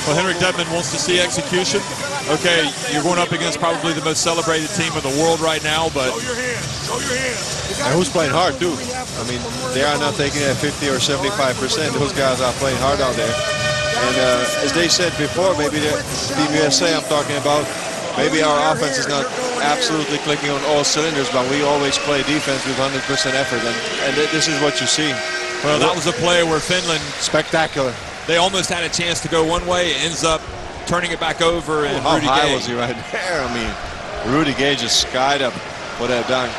Well, Henrik Dettmann wants to see execution. Okay, you're going up against probably the most celebrated team in the world right now, but... And who's playing hard, too. I mean, they are not taking it at 50 or 75%. Those guys are playing hard out there. And as they said before, maybe the Team USA I'm talking about, maybe our offense is not absolutely clicking on all cylinders, but we always play defense with 100% effort, and this is what you see. Well, that was a play where Finland... Spectacular. They almost had a chance to go one way. It ends up turning it back over, and how Rudy high Gay. Was he right there? I mean, Rudy Gay just skied up for that dunk.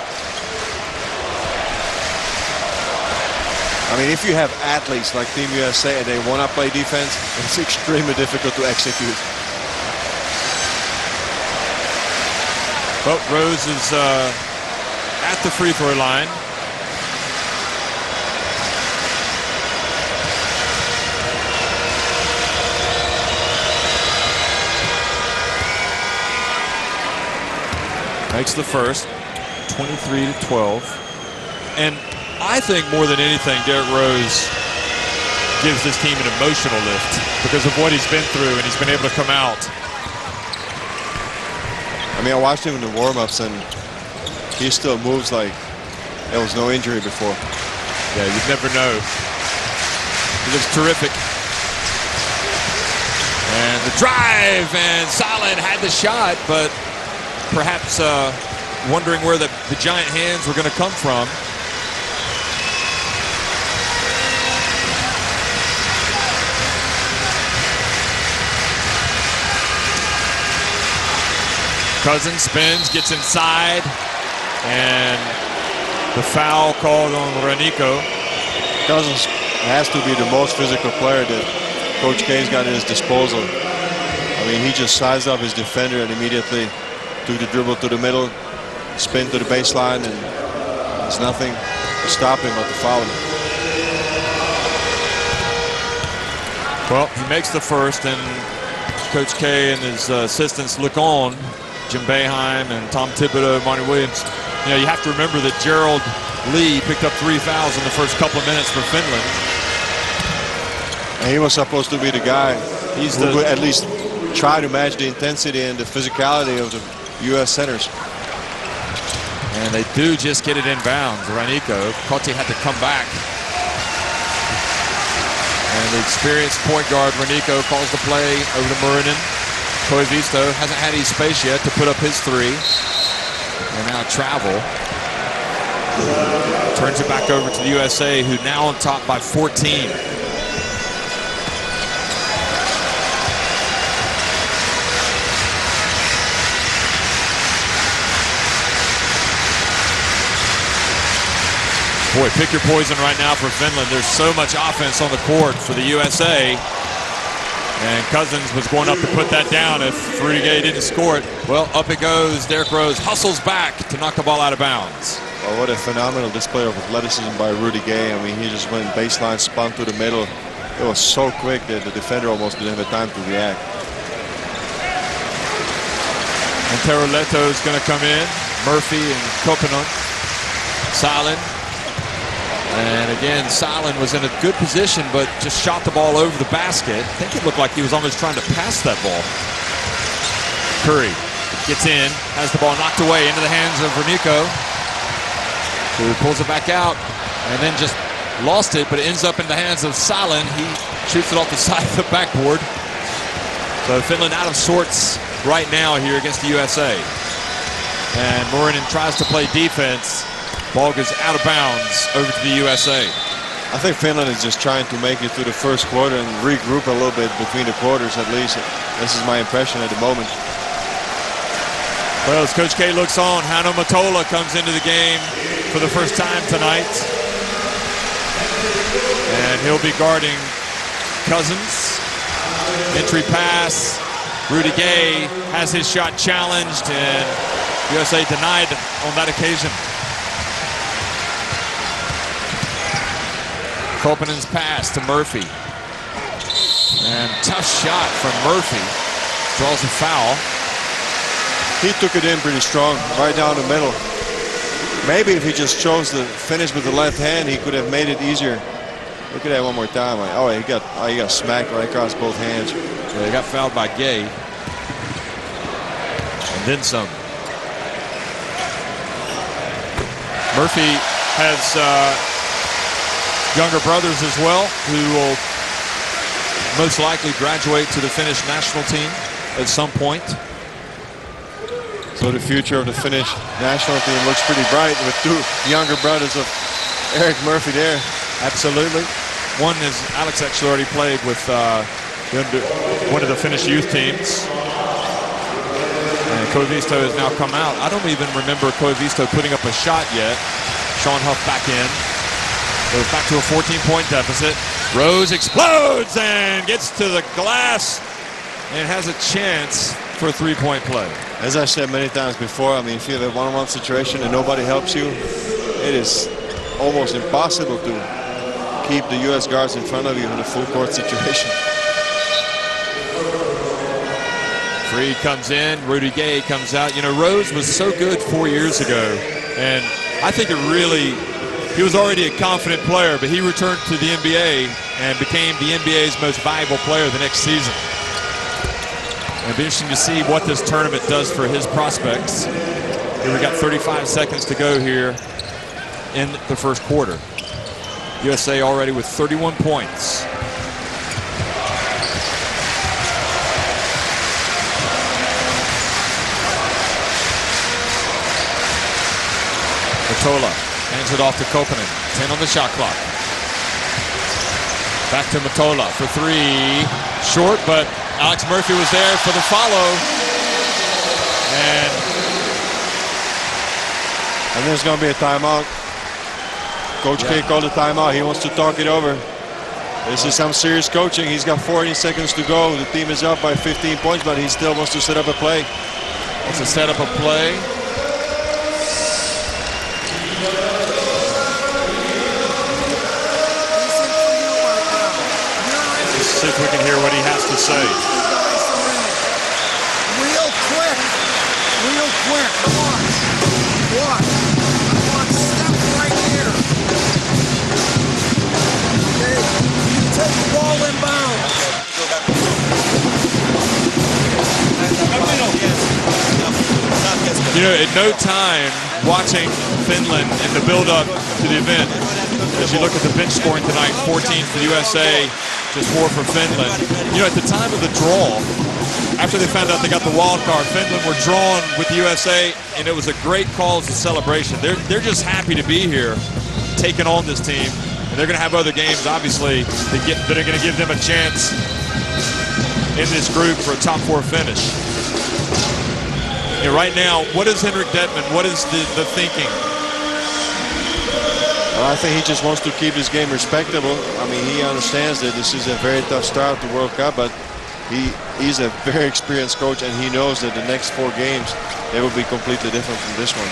I mean, if you have athletes like Team USA and they want to play defense, it's extremely difficult to execute. Well, Rose is at the free throw line. Makes the first, 23-12. And I think more than anything, Derrick Rose gives this team an emotional lift because of what he's been through, and he's been able to come out. I mean, I watched him in the warm-ups, and he still moves like there was no injury before. Yeah, you'd never know. He looks terrific. And the drive, and Salen had the shot, but perhaps wondering where the giant hands were going to come from. Cousins spins, gets inside, and the foul called on Ranico. Cousins has to be the most physical player that Coach K's got at his disposal. I mean, he just sized up his defender and immediately took the dribble to the middle, spin to the baseline, and there's nothing to stop him but to foul him. Well, he makes the first, and Coach K and his assistants look on. Jim Boeheim and Tom Thibodeau, Monty Williams. You know, you have to remember that Gerald Lee picked up 3 fouls in the first couple of minutes for Finland. And he was supposed to be the guy who would at least try to match the intensity and the physicality of the U.S. centers. And they do just get it inbounds. Ranico. Cote had to come back. And the experienced point guard, Ranico, calls the play over to Murinen. Koivisto hasn't had any space yet to put up his three. And now travel. Turns it back over to the USA, who now on top by 14. Boy, pick your poison right now for Finland. There's so much offense on the court for the USA. And Cousins was going up to put that down if Rudy Gay didn't score it. Well, up it goes. Derrick Rose hustles back to knock the ball out of bounds. Well, what a phenomenal display of athleticism by Rudy Gay. I mean, he just went baseline, spun to the middle. It was so quick that the defender almost didn't have time to react. And Teroleto is going to come in. Murphy and Koponen. Salen. And again, Salen was in a good position, but just shot the ball over the basket. I think it looked like he was almost trying to pass that ball. Curry gets in, has the ball knocked away into the hands of Ranico, who pulls it back out, and then just lost it, but it ends up in the hands of Salen. He shoots it off the side of the backboard. So Finland out of sorts right now here against the USA. And Murinen tries to play defense. Ball goes out of bounds over to the USA. I think Finland is just trying to make it through the first quarter and regroup a little bit between the quarters at least. This is my impression at the moment. Well, as Coach K looks on, Hanno Matola comes into the game for the first time tonight. And he'll be guarding Cousins. Entry pass. Rudy Gay has his shot challenged, and USA denied on that occasion. Koponen's pass to Murphy. And tough shot from Murphy. Draws a foul. He took it in pretty strong, right down the middle. Maybe if he just chose to finish with the left hand, he could have made it easier. Look at that one more time. Oh, he got smacked right across both hands. Yeah, he got fouled by Gay. And then some. Murphy has younger brothers as well who will most likely graduate to the Finnish national team at some point. So the future of the Finnish national team looks pretty bright with two younger brothers of Eric Murphy there. Absolutely. One is Alex actually already played with one of the Finnish youth teams. And Koivisto has now come out. I don't even remember Koivisto putting up a shot yet. Sean Huff back in. Goes back to a 14-point deficit. Rose explodes and gets to the glass and has a chance for a three-point play. As I said many times before, I mean, if you have a one-on-one situation and nobody helps you, it is almost impossible to keep the U.S. guards in front of you in a full-court situation. Freed comes in, Rudy Gay comes out. You know, Rose was so good 4 years ago, and I think he was already a confident player, but he returned to the NBA and became the NBA's most valuable player the next season. It'll be interesting to see what this tournament does for his prospects. Here we got 35 seconds to go here in the first quarter. USA already with 31 points. Matola hands it off to Koponen. 10 on the shot clock. Back to Matola for three. Short, but Alex Murphy was there for the follow. And there's going to be a timeout. Coach K called a timeout. He wants to talk it over. This is some serious coaching. He's got 40 seconds to go. The team is up by 15 points, but he still wants to set up a play. Wants to set up a play. Let's see if we can hear what he has to say. Real quick. Watch. Step right here. Okay, you take the ball inbounds. You know, at no time watching Finland in the build-up to the event, as you look at the bench scoring tonight, 14 for the USA, just 4 for Finland. You know, at the time of the draw, after they found out they got the wild card, Finland were drawn with the USA, and it was a great cause of celebration. They're just happy to be here, taking on this team, and they're going to have other games, obviously, that are going to give them a chance in this group for a top 4 finish. You know, right now, what is Henrik Detman? What is the thinking? Well, I think he just wants to keep his game respectable. I mean, he understands that this is a very tough start to World Cup, but he's a very experienced coach, and he knows that the next 4 games, they will be completely different from this one.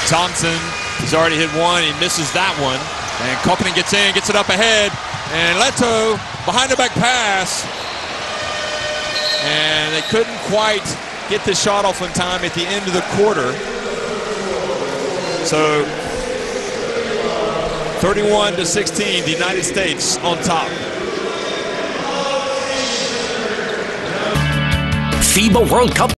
Thompson has already hit one. He misses that one. And Koponen gets in, gets it up ahead. And Leto behind the back pass. And they couldn't quite get the shot off in time at the end of the quarter. So 31-16, the United States on top. FIBA World Cup